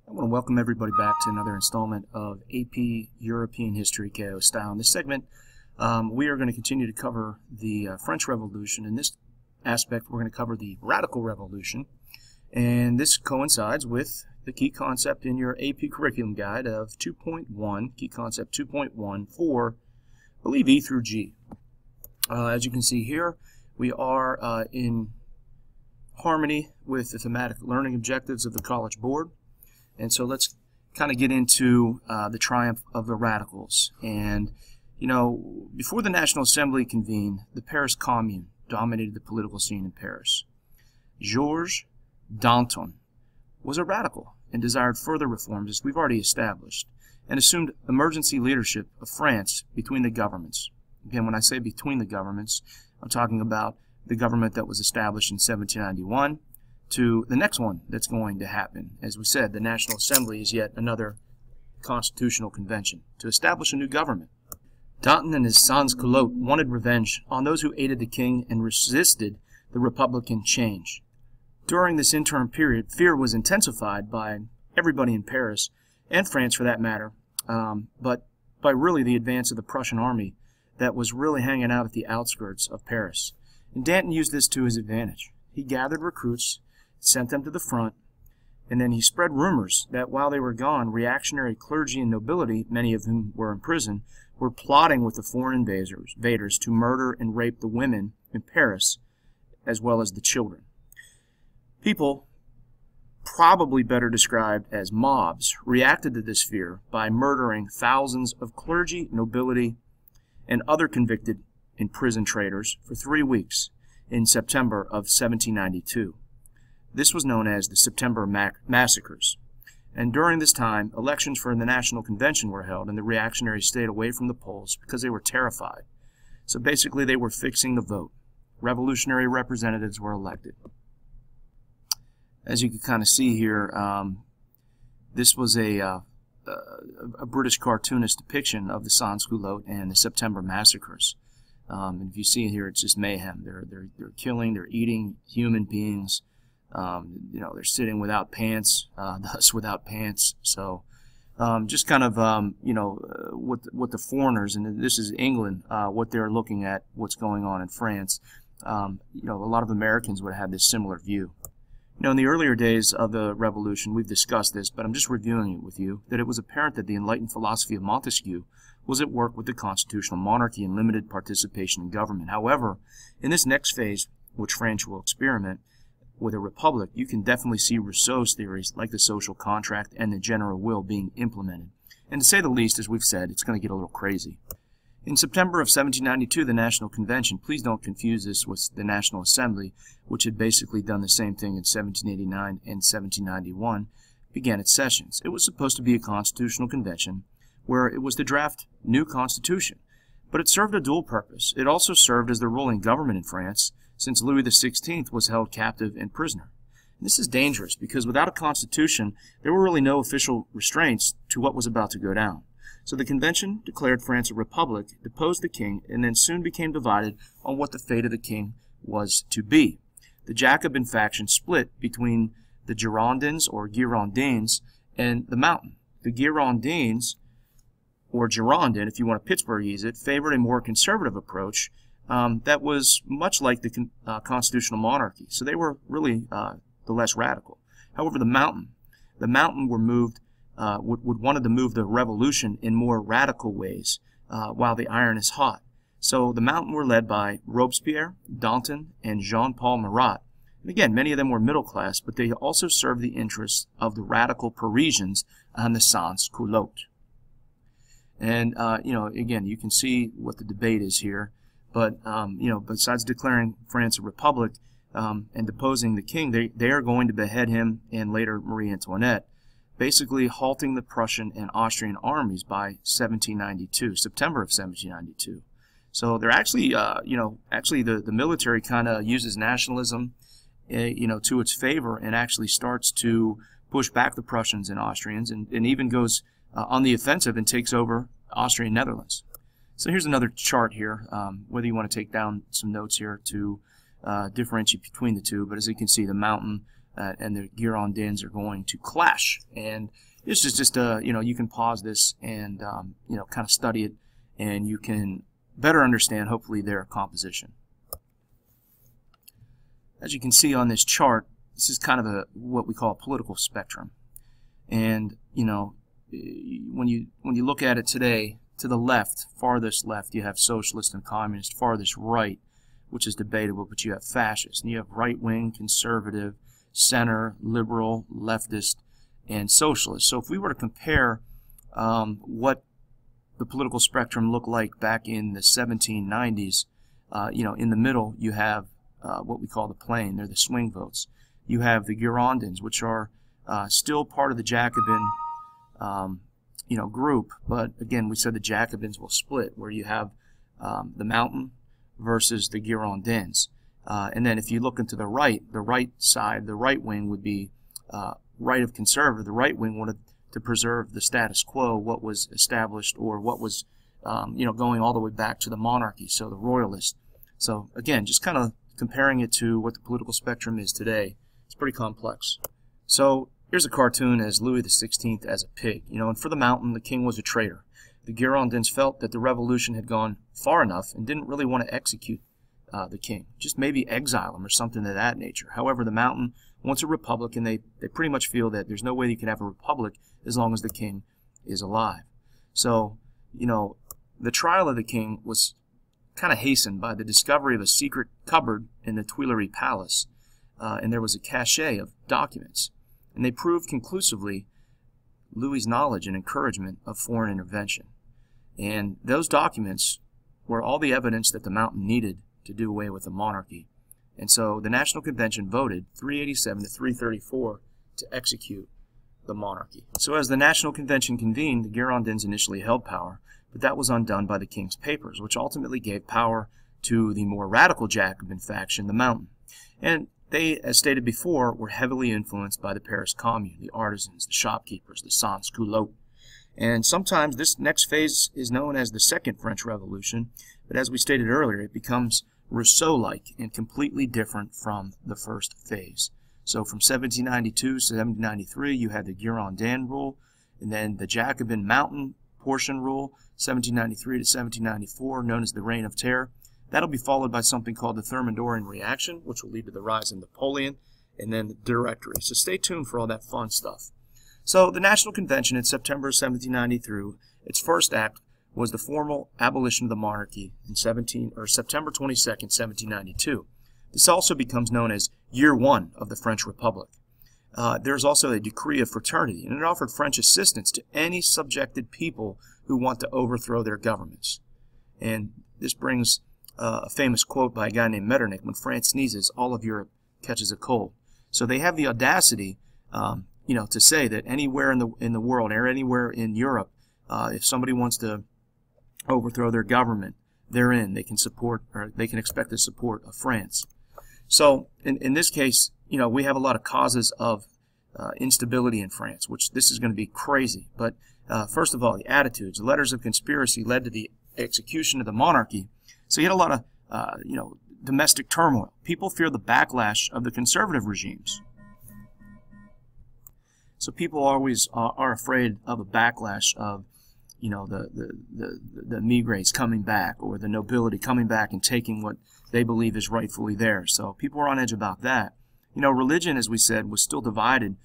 I want to welcome everybody back to another installment of AP European History KO Style. In this segment, we are going to continue to cover the French Revolution. In this aspect, we're going to cover the Radical Revolution. And this coincides with the key concept in your AP curriculum guide of 2.1, key concept 2.1 for, I believe, E through G. As you can see here, we are in harmony with the thematic learning objectives of the College Board. And so let's kind of get into the triumph of the radicals. And, you know, before the National Assembly convened, the Paris Commune dominated the political scene in Paris. Georges Danton was a radical and desired further reforms, as we've already established, and assumed emergency leadership of France between the governments. Again, when I say between the governments, I'm talking about the government that was established in 1791 to the next one that's going to happen. As we said, the National Assembly is yet another constitutional convention to establish a new government. Danton and his sans-culottes wanted revenge on those who aided the king and resisted the Republican change. During this interim period, fear was intensified by everybody in Paris, and France for that matter, but by really the advance of the Prussian army that was really hanging out at the outskirts of Paris. And Danton used this to his advantage. He gathered recruits, sent them to the front, and then he spread rumors that while they were gone, reactionary clergy and nobility, many of whom were in prison, were plotting with the foreign invaders to murder and rape the women in Paris, as well as the children. People, probably better described as mobs, reacted to this fear by murdering thousands of clergy, nobility, and other convicted and prison traitors for 3 weeks in September of 1792. This was known as the September Massacres. And during this time, elections for the National Convention were held, and the reactionaries stayed away from the polls because they were terrified. So basically, they were fixing the vote. Revolutionary representatives were elected. As you can kind of see here, this was a British cartoonist depiction of the sans-culottes and the September Massacres. And if you see here, it's just mayhem. They're killing, they're eating human beings. You know, they're sitting without pants, thus without pants. So just kind of, you know, what the foreigners, and this is England, what they're looking at, what's going on in France. You know, a lot of Americans would have this similar view. You know, in the earlier days of the Revolution, we've discussed this, but I'm just reviewing it with you, that it was apparent that the enlightened philosophy of Montesquieu was at work with the constitutional monarchy and limited participation in government. However, in this next phase, which France will experiment with a republic, you can definitely see Rousseau's theories like the social contract and the general will being implemented. And to say the least, as we've said, it's going to get a little crazy. In September of 1792, the National Convention, please don't confuse this with the National Assembly, which had basically done the same thing in 1789 and 1791, began its sessions. It was supposed to be a constitutional convention where it was to draft new constitution, but it served a dual purpose. It also served as the ruling government in France, since Louis XVI was held captive and prisoner. And this is dangerous because without a constitution, there were really no official restraints to what was about to go down. So the convention declared France a republic, deposed the king, and then soon became divided on what the fate of the king was to be. The Jacobin faction split between the Girondins, or Girondins, and the Mountain. The Girondins, or Girondin, if you want to Pittsburghese it, favored a more conservative approach that was much like the constitutional monarchy. So they were really the less radical. However, the Mountain were moved, wanted to move the revolution in more radical ways while the iron is hot. So the Mountain were led by Robespierre, Danton, and Jean-Paul Marat. And again, many of them were middle class, but they also served the interests of the radical Parisians and the sans-culottes. And, you know, again, you can see what the debate is here. But, you know, besides declaring France a republic and deposing the king, they are going to behead him and later Marie Antoinette, basically halting the Prussian and Austrian armies by 1792, September of 1792. So they're actually, you know, the military kind of uses nationalism, you know, to its favor and actually starts to push back the Prussians and Austrians and even goes on the offensive and takes over Austria and Netherlands. So here's another chart here, whether you want to take down some notes here to differentiate between the two. But as you can see, the Mountain and the Girondins are going to clash. And this is just you can pause this and kind of study it, and you can better understand hopefully their composition. As you can see on this chart, this is kind of what we call a political spectrum. And when you look at it today, to the left, farthest left, you have socialist and communist. Farthest right, which is debatable, but you have fascist. And you have right-wing, conservative, center, liberal, leftist, and socialist. So if we were to compare what the political spectrum looked like back in the 1790s, in the middle you have what we call the plain. They're the swing votes. You have the Girondins, which are still part of the Jacobin group, but again, we said the Jacobins will split, where you have the Mountain versus the Girondins. And then if you look into the right side, the right wing would be right of conservative. The right wing wanted to preserve the status quo, what was established, or what was going all the way back to the monarchy, so the royalists. So again, just kind of comparing it to what the political spectrum is today. It's pretty complex. So here's a cartoon as Louis XVI as a pig. And for the Mountain, the king was a traitor. The Girondins felt that the revolution had gone far enough and didn't really want to execute the king, just maybe exile him or something of that nature. However, the Mountain wants a republic, and they pretty much feel that there's no way you can have a republic as long as the king is alive. So, the trial of the king was kind of hastened by the discovery of a secret cupboard in the Tuileries Palace, and there was a cache of documents. And they proved conclusively Louis's knowledge and encouragement of foreign intervention. And those documents were all the evidence that the Mountain needed to do away with the monarchy. And so the National Convention voted 387 to 334 to execute the monarchy. So as the National Convention convened, the Girondins initially held power, but that was undone by the king's papers, which ultimately gave power to the more radical Jacobin faction, the Mountain. And they, as stated before, were heavily influenced by the Paris Commune, the artisans, the shopkeepers, the sans-culottes. And sometimes this next phase is known as the Second French Revolution, but as we stated earlier, it becomes Rousseau-like and completely different from the first phase. So from 1792 to 1793, you had the Girondin rule, and then the Jacobin Mountain portion rule, 1793 to 1794, known as the Reign of Terror. That'll be followed by something called the Thermidorian Reaction, which will lead to the rise of Napoleon, and then the Directory. So stay tuned for all that fun stuff. So the National Convention in September 1793, its first act was the formal abolition of the monarchy in September 22nd, 1792. This also becomes known as Year One of the French Republic. There's also a decree of fraternity, and it offered French assistance to any subjected people who want to overthrow their governments. And this brings a famous quote by a guy named Metternich: "When France sneezes, all of Europe catches a cold." So they have the audacity, to say that anywhere in the world or anywhere in Europe, if somebody wants to overthrow their government, they're in. They can support, or they can expect the support of France. So in this case, we have a lot of causes of instability in France, which this is going to be crazy. But first of all, the attitudes, the letters of conspiracy led to the execution of the monarchy. So you had a lot of, domestic turmoil. People fear the backlash of the conservative regimes. So people always are afraid of a backlash of, the emigres coming back, or the nobility coming back and taking what they believe is rightfully theirs. So people are on edge about that. Religion, as we said, was still divided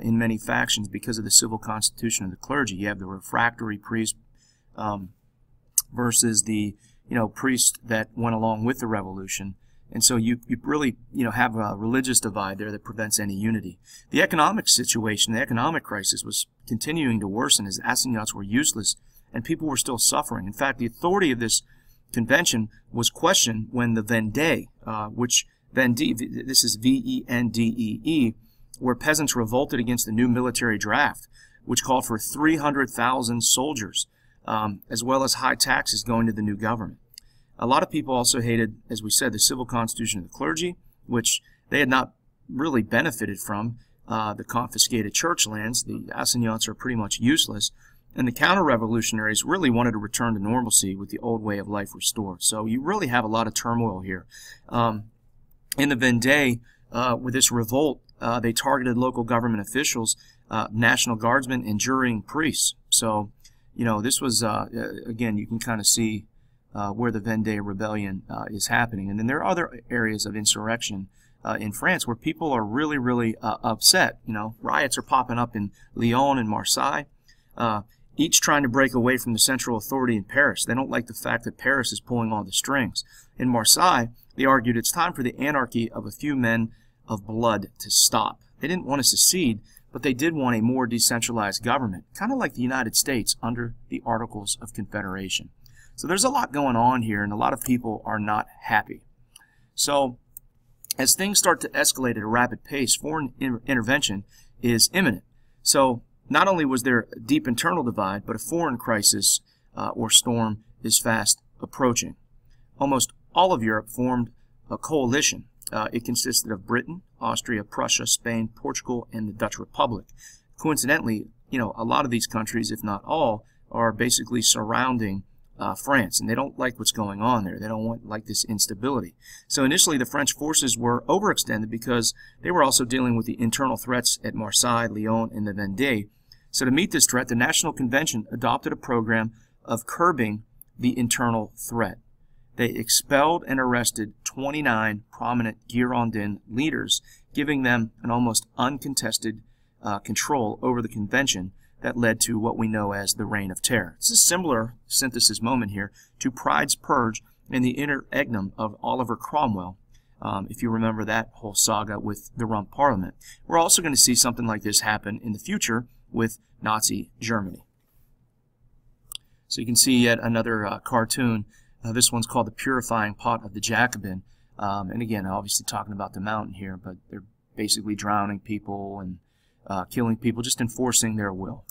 in many factions because of the civil constitution of the clergy. You have the refractory priest versus the priests that went along with the revolution. And so you really have a religious divide there that prevents any unity. The economic situation, the economic crisis, was continuing to worsen as assignats were useless and people were still suffering. In fact, the authority of this convention was questioned when the Vendée, this is Vendee, where peasants revolted against the new military draft, which called for 300,000 soldiers, as well as high taxes going to the new government. A lot of people also hated, as we said, the civil constitution of the clergy, which they had not really benefited from, the confiscated church lands. The assignats are pretty much useless. And the counter-revolutionaries really wanted to return to normalcy with the old way of life restored. So you really have a lot of turmoil here. In the Vendée, with this revolt they targeted local government officials, National Guardsmen, and jurying priests. So, this was, again, you can kind of see where the Vendée Rebellion is happening. And then there are other areas of insurrection in France where people are really, really upset. Riots are popping up in Lyon and Marseille, each trying to break away from the central authority in Paris. They don't like the fact that Paris is pulling all the strings. In Marseille, they argued it's time for the anarchy of a few men of blood to stop. They didn't want to secede, but they did want a more decentralized government, kind of like the United States under the Articles of Confederation. So there's a lot going on here, and a lot of people are not happy. So as things start to escalate at a rapid pace, foreign intervention is imminent. So not only was there a deep internal divide, but a foreign crisis or storm is fast approaching. Almost all of Europe formed a coalition. It consisted of Britain, Austria, Prussia, Spain, Portugal, and the Dutch Republic. Coincidentally, a lot of these countries, if not all, are basically surrounding France, and they don't like what's going on there. They don't like this instability. So initially, the French forces were overextended because they were also dealing with the internal threats at Marseille, Lyon, and the Vendée. So to meet this threat, the National Convention adopted a program of curbing the internal threat. They expelled and arrested 29 prominent Girondin leaders, giving them an almost uncontested control over the convention that led to what we know as the Reign of Terror. It's a similar synthesis moment here to Pride's Purge and the interregnum of Oliver Cromwell, if you remember that whole saga with the Rump Parliament. We're also going to see something like this happen in the future with Nazi Germany. So you can see yet another cartoon. This one's called The Purifying Pot of the Jacobin. And again, obviously talking about the mountain here, but they're basically drowning people and killing people, just enforcing their will.